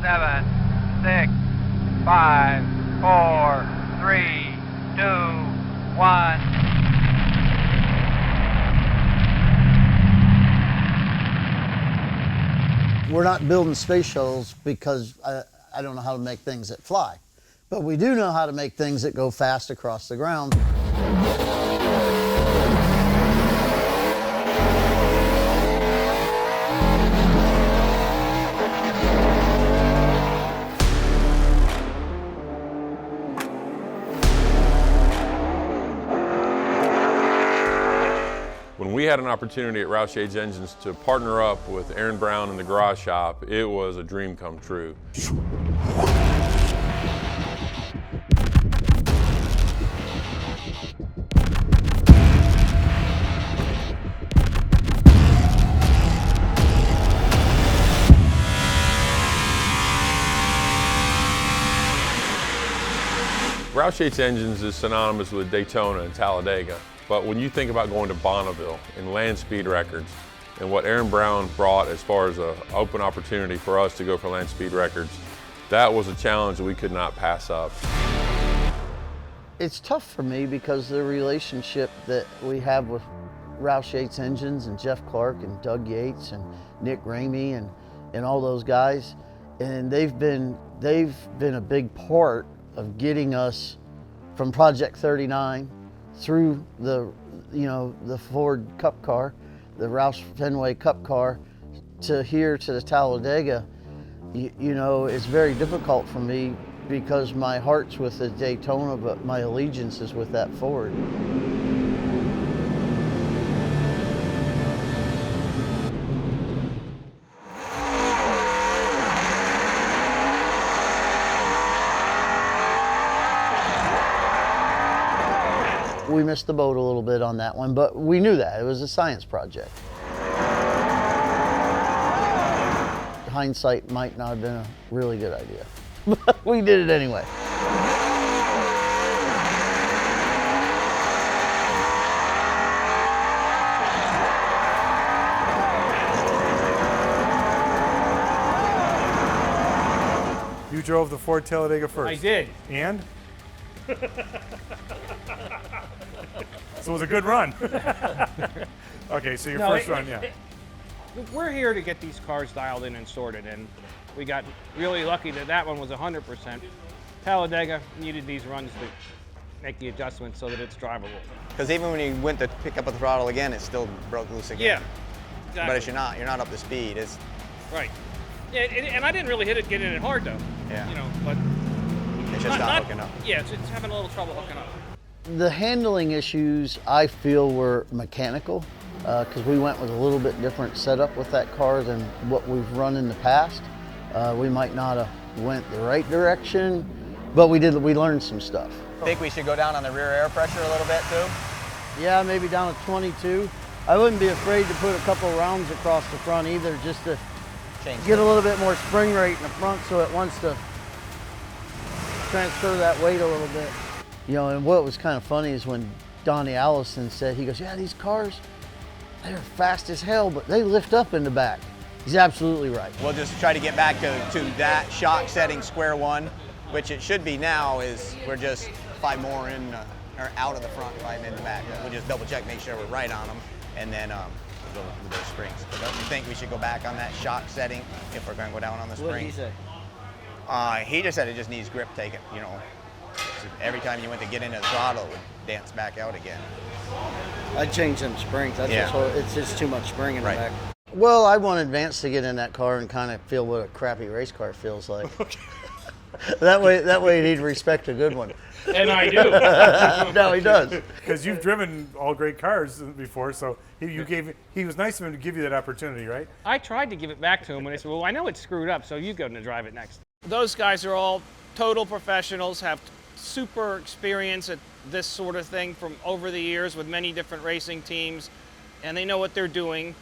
7, 6, 5, 4, 3, 2, 1. We're not building space shuttles because I don't know how to make things that fly. But we do know how to make things that go fast across the ground. When we had an opportunity at Roush Yates Engines to partner up with Aaron Brown in the garage shop, it was a dream come true. Roush Yates Engines is synonymous with Daytona and Talladega. But when you think about going to Bonneville and land speed records and what Aaron Brown brought as far as an open opportunity for us to go for land speed records, that was a challenge that we could not pass up. It's tough for me because the relationship that we have with Roush Yates Engines and Jeff Clark and Doug Yates and Nick Ramey and all those guys, and they've been a big part of getting us from Project 39 through the Ford Cup car, the Roush Fenway Cup car, to here to the Talladega. You know, it's very difficult for me because my heart's with the Daytona, but my allegiance is with that Ford. We missed the boat a little bit on that one, but we knew that. It was a science project. Hindsight might not have been a really good idea, but we did it anyway. You drove the Ford Talladega first. I did. And? So it was a good run. Okay, so your first run, yeah. We're here to get these cars dialed in and sorted, and we got really lucky that that one was 100%. Talladega needed these runs to make the adjustments so that it's drivable. Because even when you went to pick up the throttle again, it still broke loose again. Yeah, exactly. But it's you're not up to speed. It's right. Yeah, and I didn't really get in it hard though. Yeah. You know, but it's just not hooking up. Yeah, it's having a little trouble hooking up. The handling issues I feel were mechanical because we went with a little bit different setup with that car than what we've run in the past. We might not have went the right direction, but we learned some stuff. Think we should go down on the rear air pressure a little bit too? Yeah, maybe down to 22. I wouldn't be afraid to put a couple rounds across the front either, just to get a little bit more spring rate in the front so it wants to transfer that weight a little bit. You know, and what was kind of funny is when Donnie Allison said, he goes, yeah, these cars, they're fast as hell, but they lift up in the back. He's absolutely right. We'll just try to get back to that shock setting square one, which it should be now is we're just 5 more in or out of the front, 5 in the back. We'll just double check, make sure we're right on them, and then we'll go with those springs. But don't you think we should go back on that shock setting if we're going to go down on the spring? What did he say? He just said it just needs grip taken, you know. Every time you went to get into the throttle, it would dance back out again. I'd change them springs. That's it's just too much spring in the back. Well, I wanted Vance to get in that car and kind of feel what a crappy race car feels like. that way he'd respect a good one. And I do. No, he does. Because you've driven all great cars before, so he was nice of him to give you that opportunity, right? I tried to give it back to him, and I said, well, I know it's screwed up, so you go and drive it next. Those guys are all total professionals, have super experience at this sort of thing from over the years with many different racing teams, and they know what they're doing.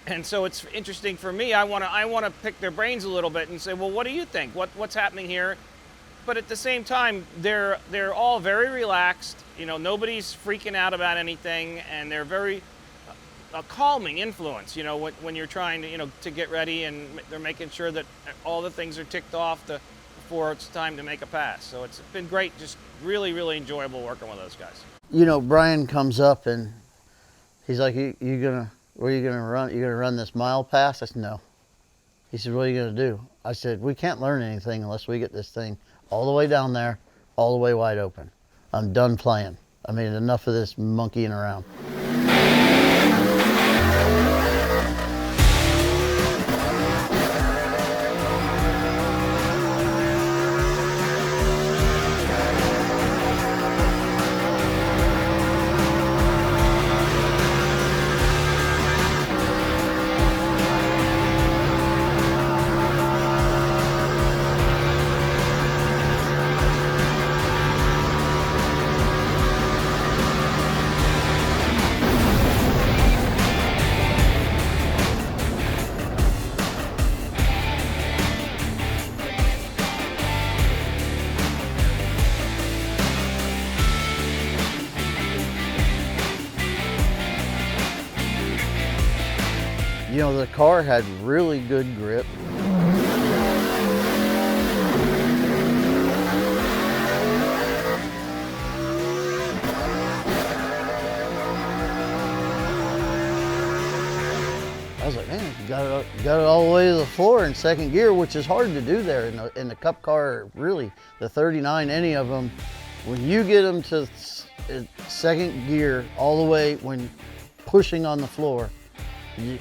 And so it's interesting for me. I want to pick their brains a little bit and say, well, what do you think? What's happening here? But at the same time, they're all very relaxed. You know, nobody's freaking out about anything, and they're very a calming influence, you know, when you're trying to, you know, to get ready, and they're making sure that all the things are ticked off before it's time to make a pass. So it's been great, just really, really enjoyable working with those guys. You know, Brian comes up and he's like, where are you gonna run? You gonna run this mile pass? I said, no. He said, what are you gonna do? I said, we can't learn anything unless we get this thing all the way down there, all the way wide open. I'm done playing. I mean, enough of this monkeying around. You know, the car had really good grip. I was like, man, you got it all the way to the floor in second gear, which is hard to do there in the Cup car. Really, the 39, any of them, when you get them to second gear all the way, when pushing on the floor,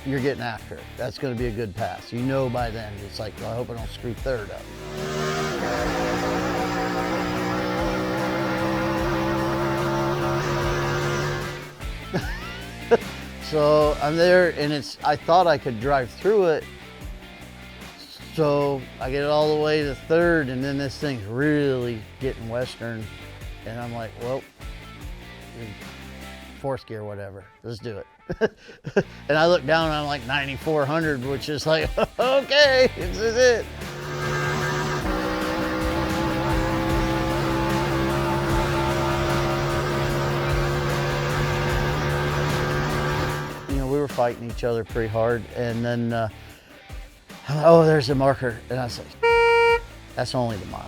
you're getting after it. That's going to be a good pass. You know by then. It's like, well, I hope I don't screw third up. So I'm there, and I thought I could drive through it. So I get it all the way to third, and then this thing's really getting Western. And I'm like, well, fourth gear, whatever. Let's do it. And I look down and I'm like 9,400, which is like, okay, this is it. You know, we were fighting each other pretty hard, and then, oh, there's the marker. And I was like, that's only the mile.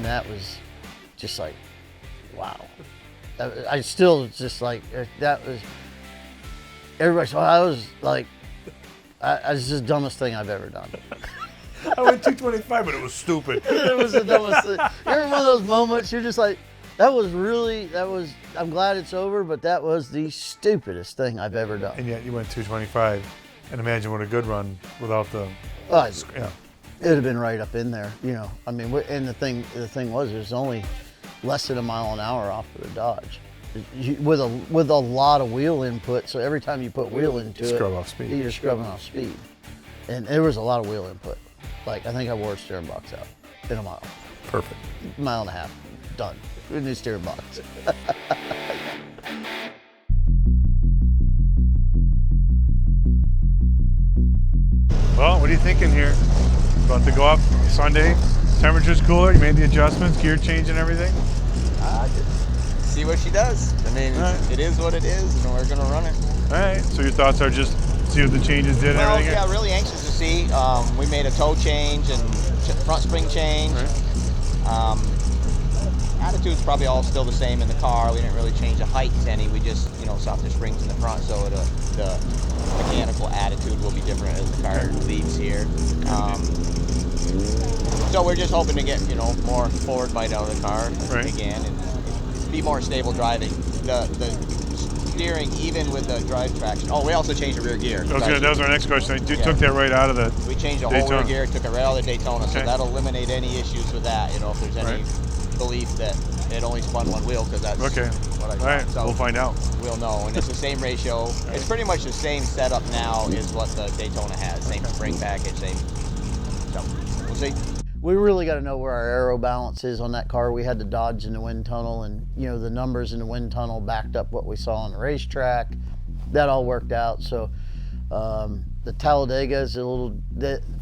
That was just like, wow. I still just like, that was, everybody said, I was like, I was just the dumbest thing I've ever done. I went 225, but it was stupid. It was the dumbest thing. You're in one of those moments, you're just like, I'm glad it's over, but that was the stupidest thing I've ever done. And yet you went 225, and imagine what a good run without the, yeah. It would have been right up in there, you know. I mean, and the thing was, it was only less than a mile an hour off of the Dodge, with a lot of wheel input. So every time you put wheel into it, scrub off speed. You're scrubbing off speed, and there was a lot of wheel input. Like, I think I wore a steering box out in a mile. Perfect. Mile and a half, done. New steering box. Well, what are you thinking here? About to go up Sunday. Temperature's cooler. You made the adjustments, gear change and everything. See what she does. I mean, it is what it is, and we're gonna run it. All right. So your thoughts are just see what the changes did and everything? Yeah, really anxious to see. We made a toe change and front spring change. Right. Attitude's probably all still the same in the car. We didn't really change the heights any. We just, softer springs in the front, so the mechanical attitude will be different as the car leaves here. So we're just hoping to get, more forward bite out of the car again and be more stable driving. The steering, even with the drive traction. Oh, we also changed the rear gear. That was our next question. You took that right out of the We changed the whole rear gear, took it right out of the Daytona, so that'll eliminate any issues with that, if there's any belief that it only spun one wheel, because that's what I thought. All right, so we'll find out. We'll know, and it's the same ratio. It's pretty much the same setup now as what the Daytona has. Same spring package, same. So we'll see. We really got to know where our aero balance is on that car. We had the Dodge in the wind tunnel, and the numbers in the wind tunnel backed up what we saw on the racetrack. That all worked out. So the Talladega is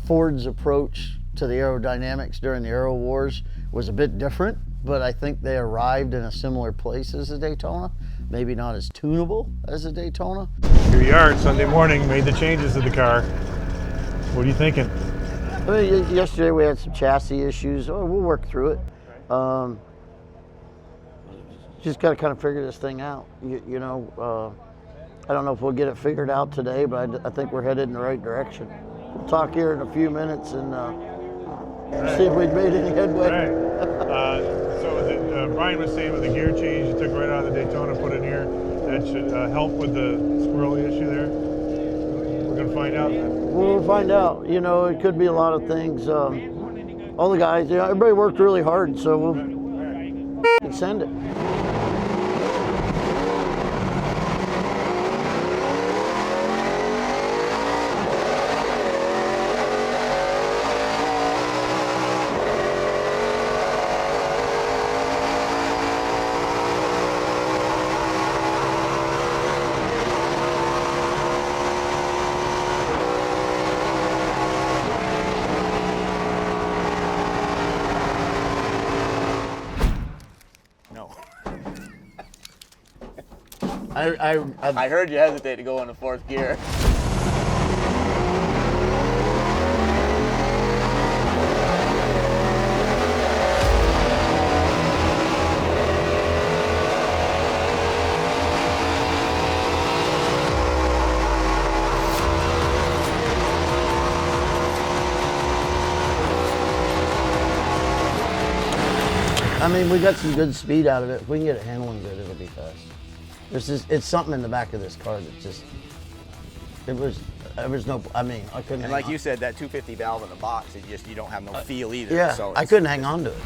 Ford's approach to the aerodynamics during the Aero Wars was a bit different but I think they arrived in a similar place as the Daytona. Maybe not as tunable as the Daytona. Here you are, Sunday morning, made the changes to the car. What are you thinking? I mean, yesterday we had some chassis issues. Oh, we'll work through it. Just got to kind of figure this thing out. I don't know if we'll get it figured out today, but I think we're headed in the right direction. We'll talk here in a few minutes and see if we've made any headway. Right. So Brian was saying with the gear change you took right out of the Daytona, put in here, that should help with the squirrely issue there? We're going to find out then. We'll find out. You know, it could be a lot of things. All the guys, everybody worked really hard, so we'll send it. I heard you hesitate to go into fourth gear. I mean, we got some good speed out of it. If we can get it handling good, it'll be fast. It's something in the back of this car that just, there was no, I mean, I couldn't. And like you said, that 250 valve in the box, you don't have no feel either. Yeah, so I couldn't hang on to it.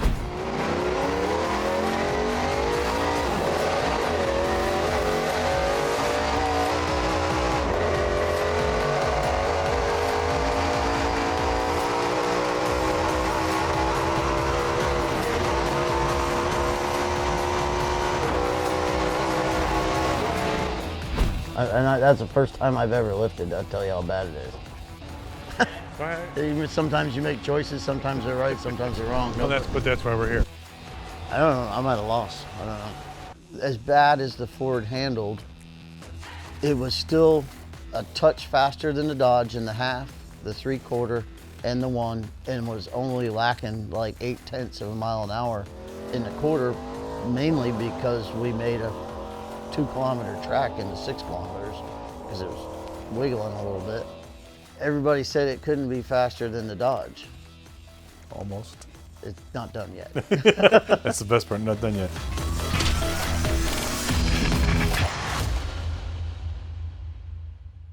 That's the first time I've ever lifted. I'll tell you how bad it is. Sometimes you make choices, sometimes they're right, sometimes they're wrong. Well, that's why we're here. I don't know, I'm at a loss. I don't know. As bad as the Ford handled, it was still a touch faster than the Dodge in the half, the 3/4, and the 1, and was only lacking like 0.8 of a mile an hour in the quarter, mainly because we made a 2-kilometer track into 6 kilometers because it was wiggling a little bit. Everybody said it couldn't be faster than the Dodge. Almost. It's not done yet. That's the best part, not done yet.